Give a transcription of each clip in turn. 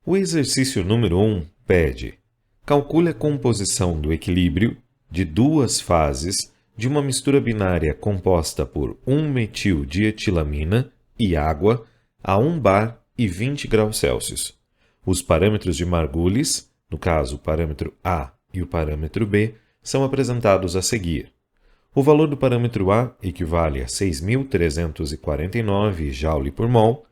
O exercício número 1 pede: calcule a composição do equilíbrio de duas fases de uma mistura binária composta por 1-metil-dietilamina e água a 1 bar e 20 graus Celsius. Os parâmetros de Margulis, no caso o parâmetro A e o parâmetro B, são apresentados a seguir. O valor do parâmetro A equivale a 6.349 Joule por mol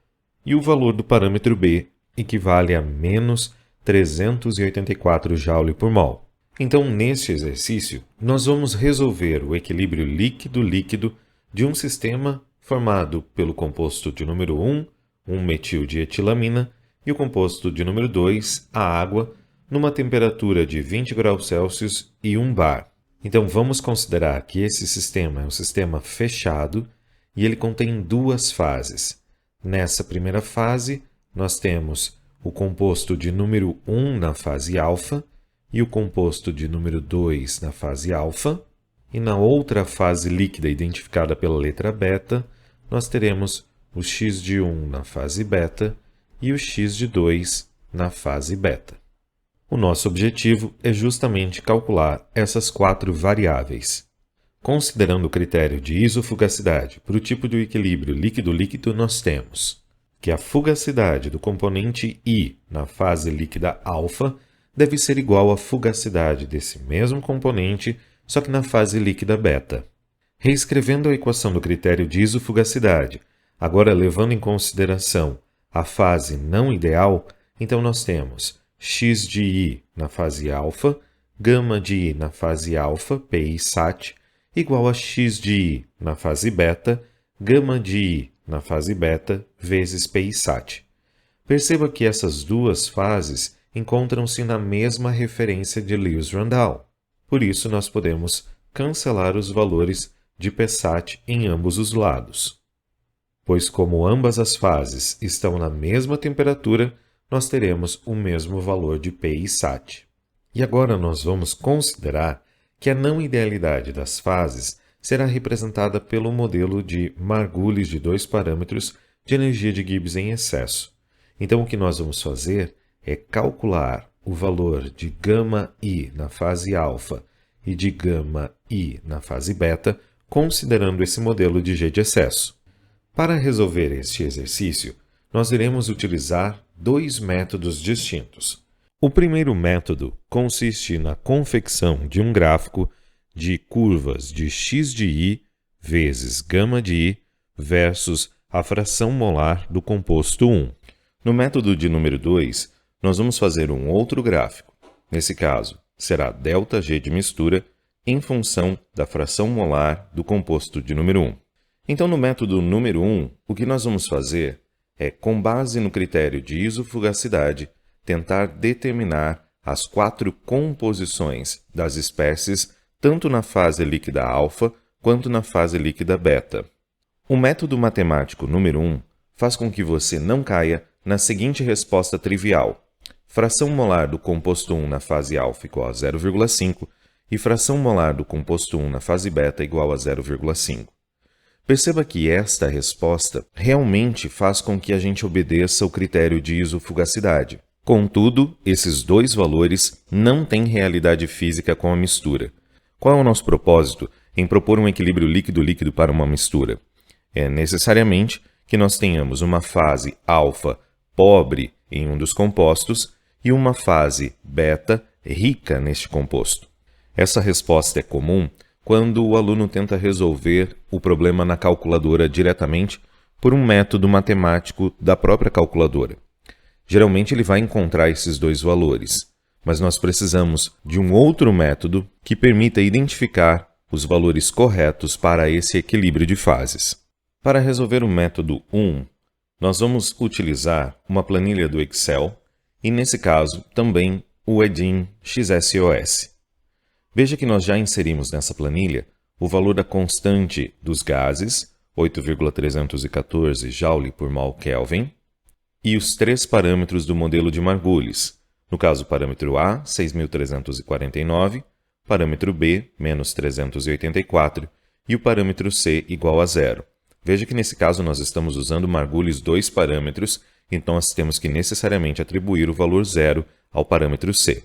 e o valor do parâmetro B equivale a menos 384 Joule por mol. Então, neste exercício, nós vamos resolver o equilíbrio líquido-líquido de um sistema formado pelo composto de número 1, 1-metil-dietilamina, e o composto de número 2, a água, numa temperatura de 20 graus Celsius e 1 bar. Então, vamos considerar que esse sistema é um sistema fechado e ele contém duas fases. Nessa primeira fase, nós temos o composto de número 1 na fase alfa e o composto de número 2 na fase alfa. E na outra fase líquida identificada pela letra beta, nós teremos o X de 1 na fase beta e o X de 2 na fase beta. O nosso objetivo é justamente calcular essas quatro variáveis. Considerando o critério de isofugacidade para o tipo de equilíbrio líquido-líquido, nós temos que a fugacidade do componente I na fase líquida alfa deve ser igual à fugacidade desse mesmo componente, só que na fase líquida beta. Reescrevendo a equação do critério de isofugacidade, agora levando em consideração a fase não ideal, então nós temos X de I na fase alfa, gama de I na fase alfa, PI SAT, igual a X de I na fase beta, gama de I na fase beta, vezes PI SAT. Perceba que essas duas fases encontram-se na mesma referência de Lewis-Randall. Por isso, nós podemos cancelar os valores de PSAT em ambos os lados. Pois como ambas as fases estão na mesma temperatura, nós teremos o mesmo valor de PI SAT. E agora nós vamos considerar que a não idealidade das fases será representada pelo modelo de Margulis de dois parâmetros de energia de Gibbs em excesso. Então, o que nós vamos fazer é calcular o valor de γI na fase alfa e de γI na fase beta, considerando esse modelo de G de excesso. Para resolver este exercício, nós iremos utilizar dois métodos distintos. O primeiro método consiste na confecção de um gráfico de curvas de X de I vezes γ de I versus a fração molar do composto 1. No método de número 2, nós vamos fazer um outro gráfico. Nesse caso, será ΔG de mistura em função da fração molar do composto de número 1. Então, no método número 1, o que nós vamos fazer é, com base no critério de isofugacidade, tentar determinar as quatro composições das espécies tanto na fase líquida alfa quanto na fase líquida beta. O método matemático número 1 faz com que você não caia na seguinte resposta trivial: fração molar do composto 1 na fase alfa igual a 0,5 e fração molar do composto 1 na fase beta igual a 0,5. Perceba que esta resposta realmente faz com que a gente obedeça o critério de isofugacidade. Contudo, esses dois valores não têm realidade física com a mistura. Qual é o nosso propósito em propor um equilíbrio líquido-líquido para uma mistura? É necessariamente que nós tenhamos uma fase alfa pobre em um dos compostos e uma fase beta rica neste composto. Essa resposta é comum quando o aluno tenta resolver o problema na calculadora diretamente por um método matemático da própria calculadora. Geralmente ele vai encontrar esses dois valores, mas nós precisamos de um outro método que permita identificar os valores corretos para esse equilíbrio de fases. Para resolver o método 1, nós vamos utilizar uma planilha do Excel e, nesse caso, também o Edim XSOS. Veja que nós já inserimos nessa planilha o valor da constante dos gases, 8,314 Joule por mol Kelvin, e os três parâmetros do modelo de Margulis. No caso, o parâmetro A, 6.349, parâmetro B, menos 384, e o parâmetro C igual a 0. Veja que nesse caso nós estamos usando Margulis dois parâmetros então nós temos que necessariamente atribuir o valor 0 ao parâmetro c.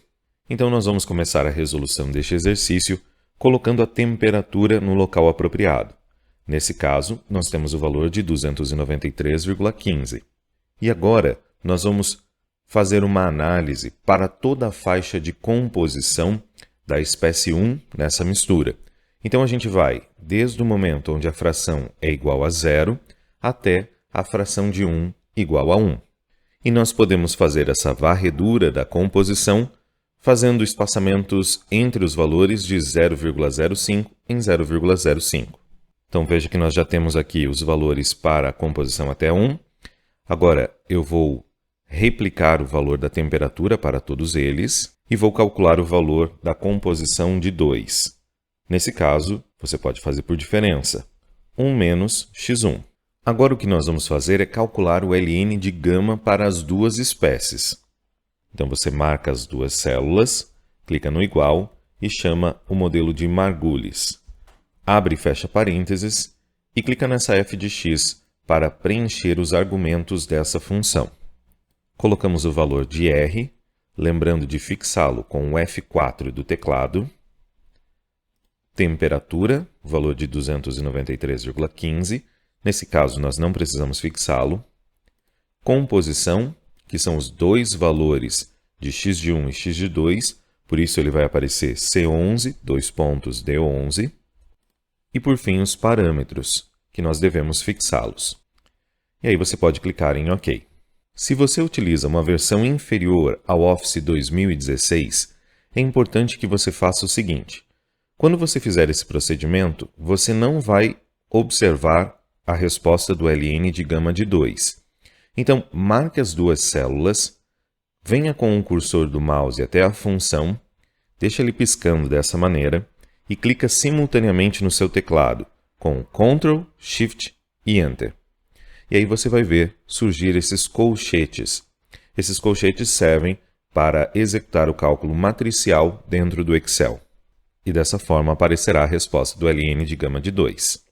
Então nós vamos começar a resolução deste exercício colocando a temperatura no local apropriado. Nesse caso, nós temos o valor de 293,15. E agora, nós vamos fazer uma análise para toda a faixa de composição da espécie 1 nessa mistura. Então, a gente vai desde o momento onde a fração é igual a 0 até a fração de 1 igual a 1. E nós podemos fazer essa varredura da composição fazendo espaçamentos entre os valores de 0,05 em 0,05. Então, veja que nós já temos aqui os valores para a composição até 1. Agora, eu vou replicar o valor da temperatura para todos eles e vou calcular o valor da composição de 2. Nesse caso, você pode fazer por diferença, 1 menos x1. Agora, o que nós vamos fazer é calcular o ln de gama para as duas espécies. Então, você marca as duas células, clica no igual e chama o modelo de Margulis. Abre e fecha parênteses e clica nessa f de x para preencher os argumentos dessa função. Colocamos o valor de r, lembrando de fixá-lo com o F4 do teclado. Temperatura, o valor de 293,15. Nesse caso, nós não precisamos fixá-lo. Composição, que são os dois valores de x de 1 e x de 2, por isso ele vai aparecer C11, D11. E por fim, os parâmetros, que nós devemos fixá-los. E aí você pode clicar em OK. Se você utiliza uma versão inferior ao Office 2016, é importante que você faça o seguinte. Quando você fizer esse procedimento, você não vai observar a resposta do ln de gama de 2. Então, marque as duas células, venha com o cursor do mouse até a função, deixa ele piscando dessa maneira e clica simultaneamente no seu teclado com Ctrl, Shift e Enter. E aí você vai ver surgir esses colchetes. Esses colchetes servem para executar o cálculo matricial dentro do Excel. E dessa forma aparecerá a resposta do ln de gama de 2.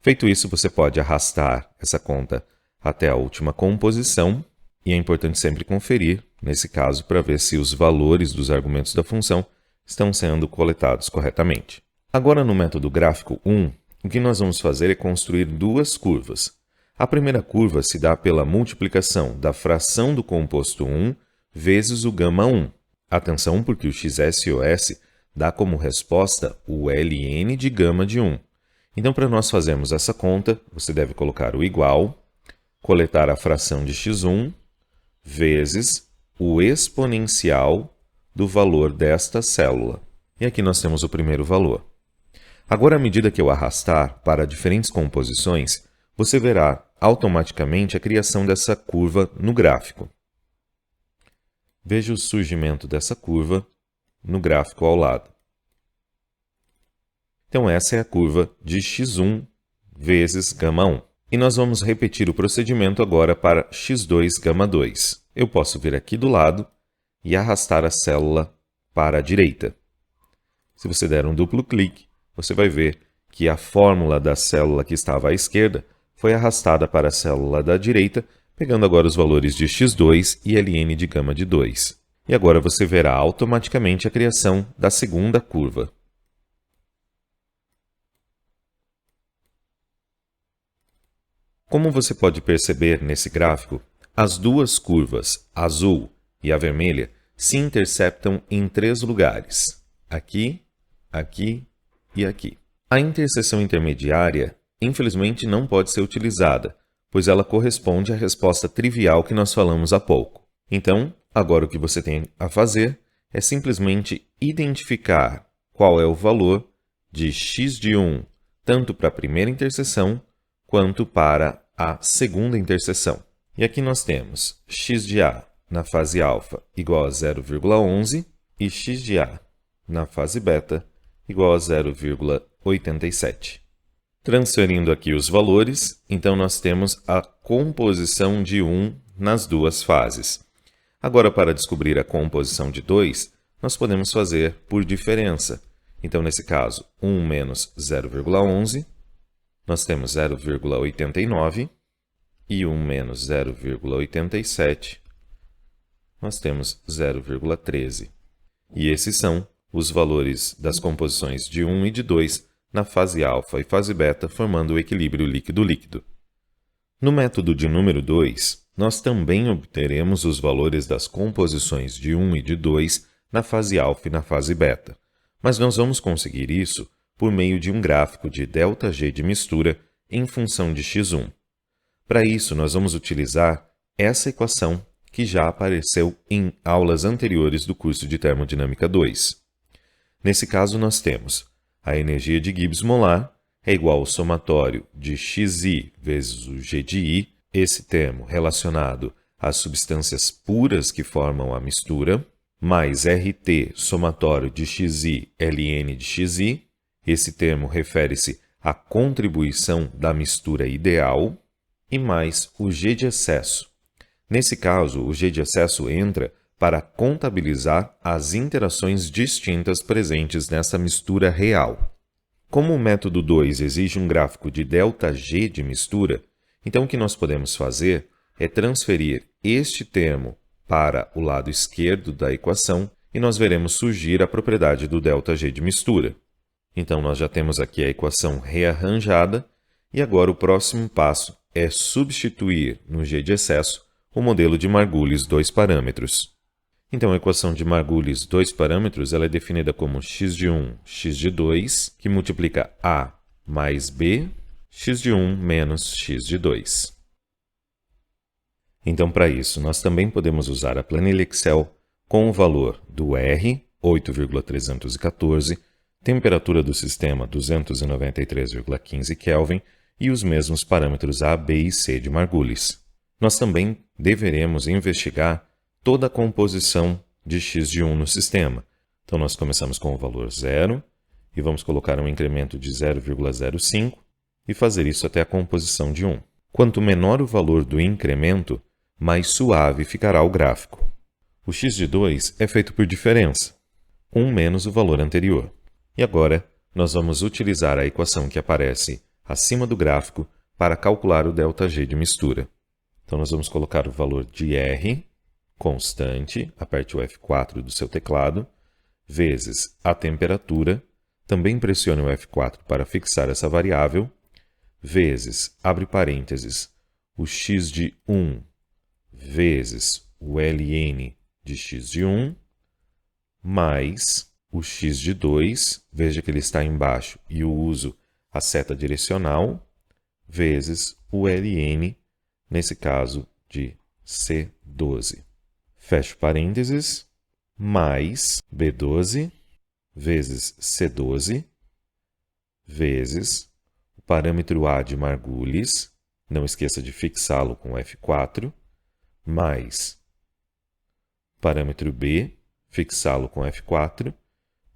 Feito isso, você pode arrastar essa conta até a última composição, e é importante sempre conferir, nesse caso, para ver se os valores dos argumentos da função estão sendo coletados corretamente. Agora, no método gráfico 1, o que nós vamos fazer é construir duas curvas. A primeira curva se dá pela multiplicação da fração do composto 1 vezes o gama 1. Atenção, porque o XSOS dá como resposta o ln de gama de 1. Então, para nós fazermos essa conta, você deve colocar o igual, coletar a fração de x1 vezes o exponencial do valor desta célula. E aqui nós temos o primeiro valor. Agora, à medida que eu arrastar para diferentes composições, você verá automaticamente a criação dessa curva no gráfico. Veja o surgimento dessa curva no gráfico ao lado. Então, essa é a curva de x1 vezes gama 1. E nós vamos repetir o procedimento agora para x2 gama 2. Eu posso vir aqui do lado e arrastar a célula para a direita. Se você der um duplo clique, você vai ver que a fórmula da célula que estava à esquerda foi arrastada para a célula da direita, pegando agora os valores de x2 e ln de gama de 2. E agora você verá automaticamente a criação da segunda curva. Como você pode perceber nesse gráfico, as duas curvas, a azul e a vermelha, se interceptam em 3 lugares. Aqui, aqui e aqui. A interseção intermediária, infelizmente, não pode ser utilizada, pois ela corresponde à resposta trivial que nós falamos há pouco. Então, agora o que você tem a fazer é simplesmente identificar qual é o valor de x de 1, tanto para a primeira interseção quanto para a segunda interseção. E aqui nós temos x de A na fase alfa igual a 0,11 e x de A na fase beta igual a 0,87. Transferindo aqui os valores, então nós temos a composição de 1 nas duas fases. Agora, para descobrir a composição de 2, nós podemos fazer por diferença. Então, nesse caso, 1 menos 0,11, nós temos 0,89, e 1 menos 0,87, nós temos 0,13. E esses são os valores das composições de 1 e de 2 na fase alfa e fase beta, formando o equilíbrio líquido-líquido. No método de número 2, nós também obteremos os valores das composições de 1 e de 2 na fase alfa e na fase beta, mas nós vamos conseguir isso por meio de um gráfico de ΔG de mistura em função de x1. Para isso, nós vamos utilizar essa equação que já apareceu em aulas anteriores do curso de Termodinâmica 2. Nesse caso, nós temos a energia de Gibbs molar é igual ao somatório de xi vezes o g de I, esse termo relacionado às substâncias puras que formam a mistura, mais RT somatório de xi ln de xi, esse termo refere-se à contribuição da mistura ideal, e mais o G de excesso. Nesse caso, o G de excesso entra para contabilizar as interações distintas presentes nessa mistura real. Como o método 2 exige um gráfico de ΔG de mistura, então o que nós podemos fazer é transferir este termo para o lado esquerdo da equação e nós veremos surgir a propriedade do ΔG de mistura. Então, nós já temos aqui a equação rearranjada e agora o próximo passo é substituir no G de excesso o modelo de Margulis 2 parâmetros. Então, a equação de Margulis 2 parâmetros ela é definida como x de 1, x de 2, que multiplica A mais B, x de 1 menos x de 2. Então, para isso, nós também podemos usar a planilha Excel com o valor do R, 8,314, temperatura do sistema 293,15 Kelvin e os mesmos parâmetros A, B e C de Margulis. Nós também deveremos investigar toda a composição de x de 1 no sistema. Então, nós começamos com o valor 0 e vamos colocar um incremento de 0,05 e fazer isso até a composição de 1. Quanto menor o valor do incremento, mais suave ficará o gráfico. O x de 2 é feito por diferença, 1 menos o valor anterior. E agora, nós vamos utilizar a equação que aparece acima do gráfico para calcular o ΔG de mistura. Então, nós vamos colocar o valor de R, constante, aperte o F4 do seu teclado, vezes a temperatura, também pressione o F4 para fixar essa variável, vezes, abre parênteses, o x de 1 vezes o ln de x de 1, mais o x de 2, veja que ele está embaixo e eu uso a seta direcional, vezes o ln, nesse caso, de C12. Fecho parênteses, mais B12, vezes C12, vezes o parâmetro A de Margulis, não esqueça de fixá-lo com F4, mais o parâmetro B, fixá-lo com F4,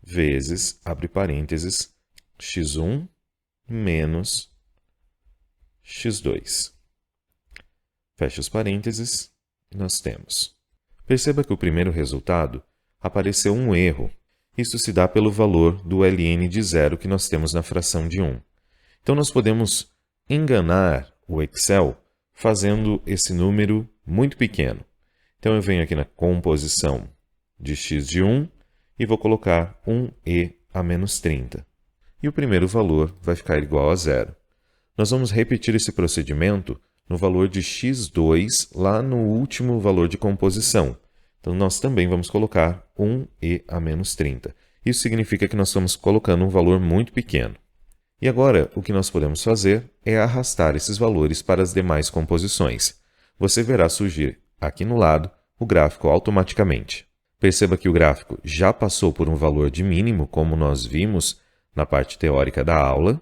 vezes, abre parênteses, x1 menos x2. Fecha os parênteses e nós temos. Perceba que o primeiro resultado apareceu um erro. Isso se dá pelo valor do ln de 0 que nós temos na fração de 1. Então, nós podemos enganar o Excel fazendo esse número muito pequeno. Então, eu venho aqui na composição de x de 1 e vou colocar 1e a menos 30. E o primeiro valor vai ficar igual a 0. Nós vamos repetir esse procedimento no valor de x2 lá no último valor de composição. Então, nós também vamos colocar 1e a menos 30. Isso significa que nós estamos colocando um valor muito pequeno. E agora, o que nós podemos fazer é arrastar esses valores para as demais composições. Você verá surgir aqui no lado o gráfico automaticamente. Perceba que o gráfico já passou por um valor de mínimo, como nós vimos na parte teórica da aula.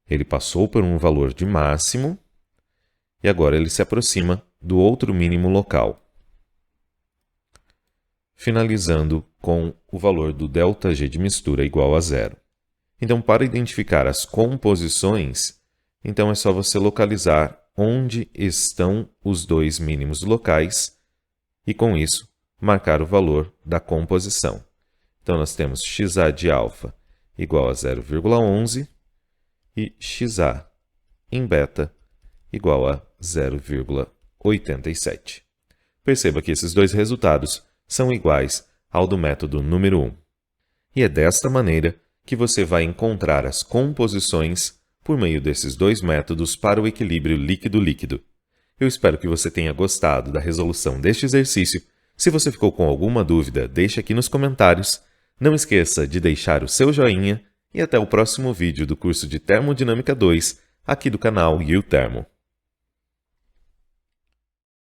Ele passou por um valor de máximo e agora ele se aproxima do outro mínimo local, finalizando com o valor do ΔG de mistura igual a 0. Então, para identificar as composições, então é só você localizar onde estão os dois mínimos locais e, com isso, marcar o valor da composição. Então, nós temos XA de alfa igual a 0,11 e XA em beta igual a 0,87. Perceba que esses dois resultados são iguais ao do método número 1. E é desta maneira que você vai encontrar as composições por meio desses dois métodos para o equilíbrio líquido-líquido. Eu espero que você tenha gostado da resolução deste exercício. Se você ficou com alguma dúvida, deixe aqui nos comentários. Não esqueça de deixar o seu joinha e até o próximo vídeo do curso de Termodinâmica 2, aqui do canal UTermo.